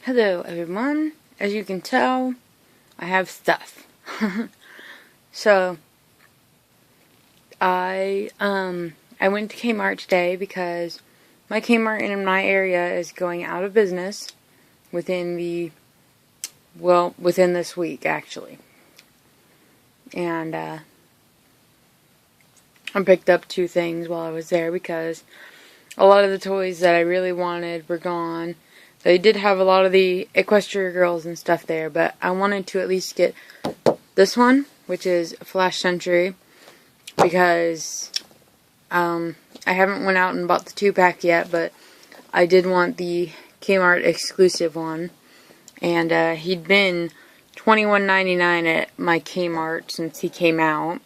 Hello everyone. As you can tell, I have stuff. So I went to Kmart today because my Kmart in my area is going out of business within this week actually. And I picked up 2 things while I was there because a lot of the toys that I really wanted were gone. They did have a lot of the Equestria girls and stuff there, but I wanted to at least get this one, which is Flash Century, because I haven't went out and bought the 2-pack yet, but I did want the Kmart exclusive one, and he'd been $21.99 at my Kmart since he came out,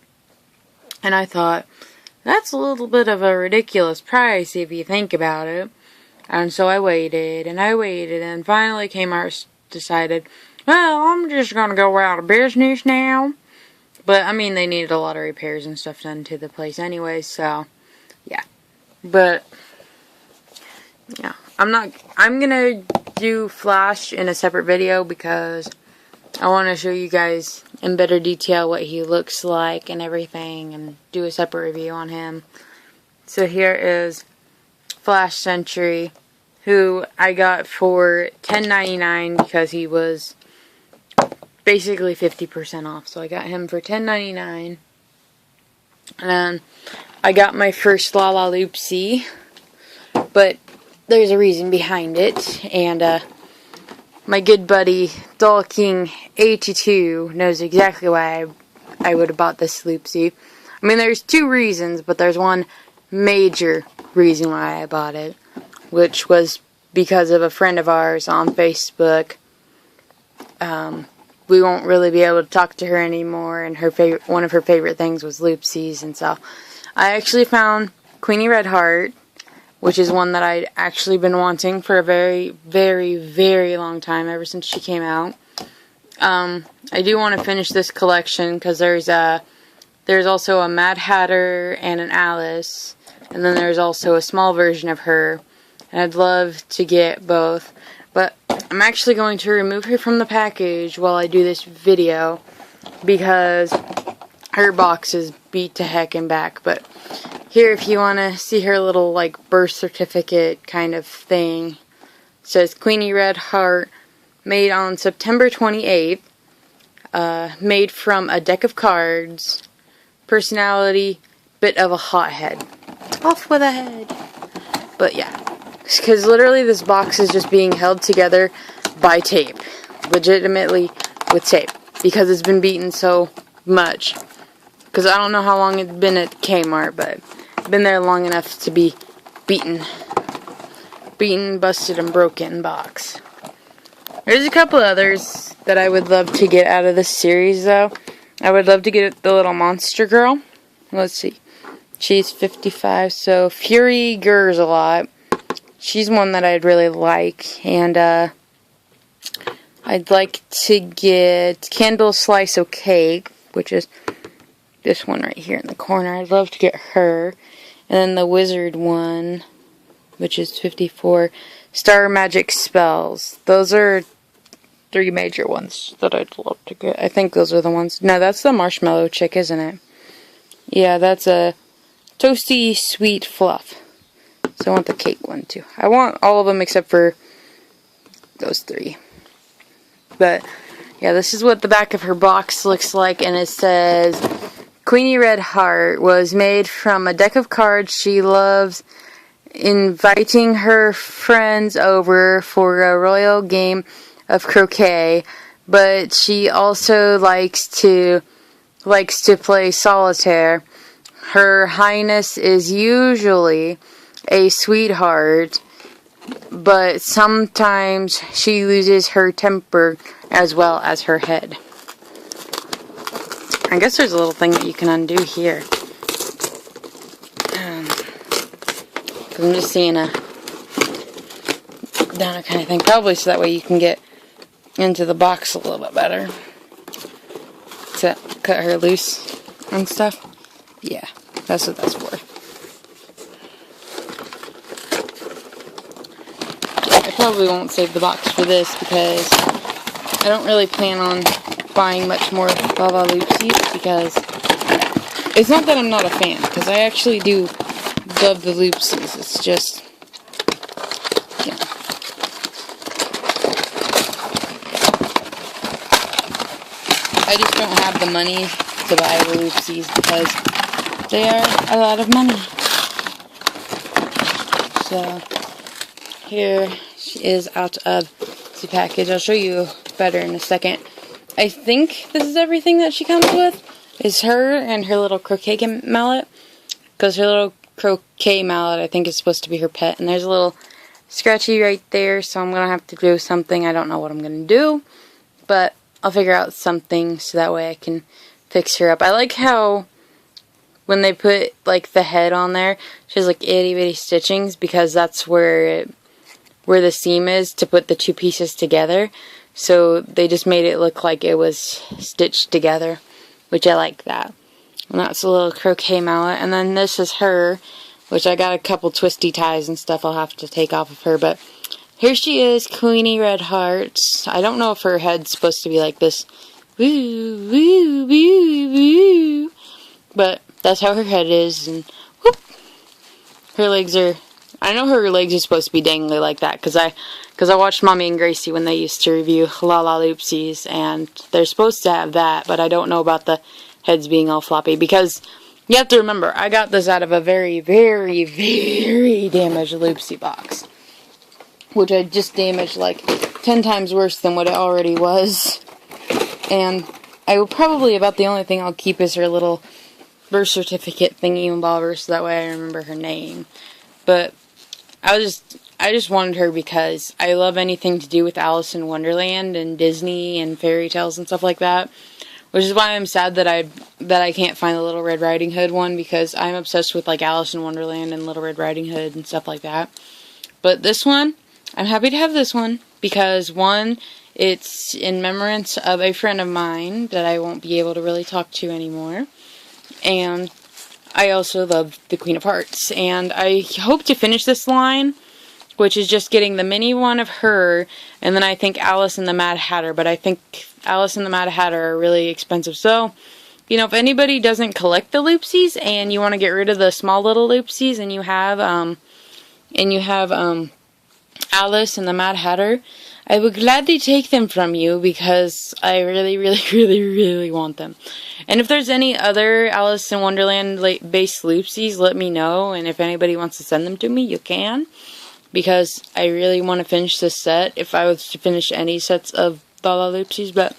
and I thought, that's a little bit of a ridiculous price if you think about it. And so I waited, and finally Kmart decided, well, I'm just going to go out of business now. But, I mean, they needed a lot of repairs and stuff done to the place anyway, so, yeah. But, yeah, I'm going to do Flash in a separate video because I want to show you guys in better detail what he looks like and everything, and do a separate review on him. So here is Flash Century, who I got for $10.99 because he was basically 50% off. So I got him for $10.99. And I got my first Loopsy, but there's a reason behind it. And my good buddy Doll King 82 knows exactly why I would have bought this Loopsy. I mean, there's 2 reasons, but there's one major reason why I bought it, which was because of a friend of ours on Facebook. We won't really be able to talk to her anymore, and one of her favorite things was Loopsies, and so I actually found Queenie Red Heart, which is one that I'd actually been wanting for a very, very, very long time, ever since she came out. I do want to finish this collection, because there's also a Mad Hatter and an Alice, and then there's also a small version of her, and I'd love to get both, but I'm actually going to remove her from the package while I do this video, because her box is beat to heck and back. But here, if you want to see her little, like, birth certificate kind of thing, it says Queenie Red Heart, made on September 28th, made from a deck of cards, personality, bit of a hothead. Off with a head. But yeah, because literally this box is just being held together by tape. Legitimately with tape. Because it's been beaten so much. Because I don't know how long it's been at Kmart, but it's been there long enough to be beaten. Beaten, busted, and broken box. There's a couple others that I would love to get out of this series, though. I would love to get the little monster girl. Let's see. She's 55, so Fury Gers a lot. She's one that I'd really like. And I'd like to get Candle Slice of Cake, which is this one right here in the corner. I'd love to get her. And then the Wizard one, which is 54. Star Magic Spells. Those are 3 major ones that I'd love to get. I think those are the ones. No, that's the Marshmallow Chick, isn't it? Yeah, that's a Toasty Sweet Fluff. So I want the cake one too. I want all of them except for those 3. But yeah, this is what the back of her box looks like, and it says Queenie Red Heart was made from a deck of cards she loves, inviting her friends over for a royal game of croquet, but she also likes to play solitaire. Her Highness is usually a sweetheart, but sometimes she loses her temper as well as her head. I guess there's a little thing that you can undo here. I'm just seeing a down kind of thing, probably so that way you can get into the box a little bit better. To cut her loose and stuff. Yeah, that's what that's for. I probably won't save the box for this because I don't really plan on buying much more Lala Loopsies because it's not that I'm not a fan, because I actually do love the Loopsies. It's just, yeah. I just don't have the money to buy the Loopsies because they are a lot of money. So, here she is out of the package. I'll show you better in a second. I think this is everything that she comes with. Is her and her little croquet mallet. Because her little croquet mallet, I think, is supposed to be her pet. And there's a little scratchy right there, so I'm going to have to do something. I don't know what I'm going to do, but I'll figure out something so that way I can fix her up. I like how when they put, like, the head on there, she has, like, itty-bitty stitchings, because that's where the seam is to put the two pieces together. So they just made it look like it was stitched together, which I like that. And that's a little croquet mallet. And then this is her, which I got a couple twisty ties and stuff I'll have to take off of her. But here she is, Queenie Red Hearts. I don't know if her head's supposed to be like this. Woo, woo, woo, woo. But that's how her head is. And whoop. Her legs are... I know her legs are supposed to be dangly like that, because I watched Mommy and Gracie when they used to review Lala Loopsies, and they're supposed to have that, but I don't know about the heads being all floppy, because you have to remember, I got this out of a very, very, very damaged Loopsy box, which I just damaged like 10 times worse than what it already was, and I will probably, about the only thing I'll keep is her little birth certificate thingy and bobber, so that way I remember her name. But I just wanted her because I love anything to do with Alice in Wonderland and Disney and fairy tales and stuff like that. Which is why I'm sad that I can't find the Little Red Riding Hood one, because I'm obsessed with like Alice in Wonderland and Little Red Riding Hood and stuff like that. But this one, I'm happy to have this one because one, it's in remembrance of a friend of mine that I won't be able to really talk to anymore. And I also love the Queen of Hearts, and I hope to finish this line, which is just getting the mini one of her, and then I think Alice and the Mad Hatter, but I think Alice and the Mad Hatter are really expensive. So, you know, if anybody doesn't collect the Loopsies, and you want to get rid of the small little Loopsies, and you have Alice and the Mad Hatter, I would gladly take them from you because I really, really, really, really want them. And if there's any other Alice in Wonderland based Loopsies, let me know. And if anybody wants to send them to me, you can. Because I really want to finish this set, if I was to finish any sets of Lala Loopsies. But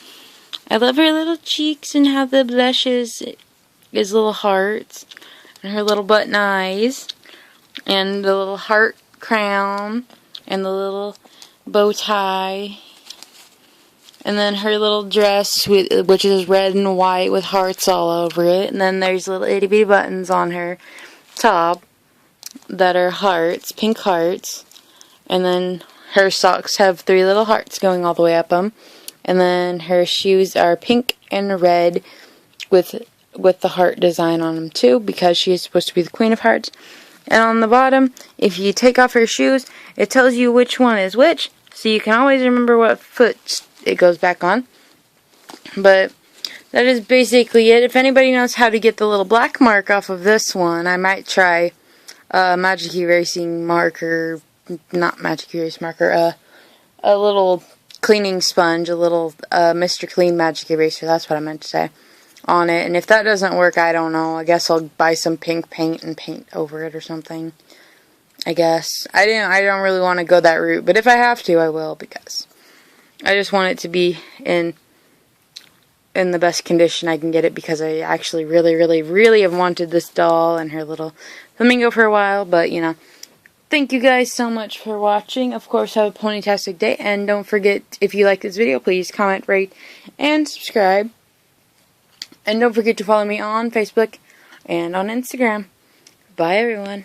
I love her little cheeks and how the blush is little hearts. And her little button eyes. And the little heart crown. And the little bow tie, and then her little dress, which is red and white with hearts all over it, and then there's little itty bitty buttons on her top that are hearts, pink hearts, and then her socks have 3 little hearts going all the way up them, and then her shoes are pink and red with the heart design on them too, because she is supposed to be the Queen of Hearts. And on the bottom, if you take off her shoes, it tells you which one is which, so you can always remember what foot it goes back on. But that is basically it. If anybody knows how to get the little black mark off of this one, I might try magic erasing marker, not magic erase marker, a little cleaning sponge, a little Mr. Clean magic eraser, that's what I meant to say, on it. And if that doesn't work, I don't know. I guess I'll buy some pink paint and paint over it or something. I guess. I don't really want to go that route, but if I have to, I will, because I just want it to be in the best condition I can get it, because I actually really, really, really have wanted this doll and her little flamingo for a while. But, you know, thank you guys so much for watching. Of course, have a ponytastic day, and don't forget, if you like this video, please comment, rate, and subscribe. And don't forget to follow me on Facebook and on Instagram. Bye, everyone.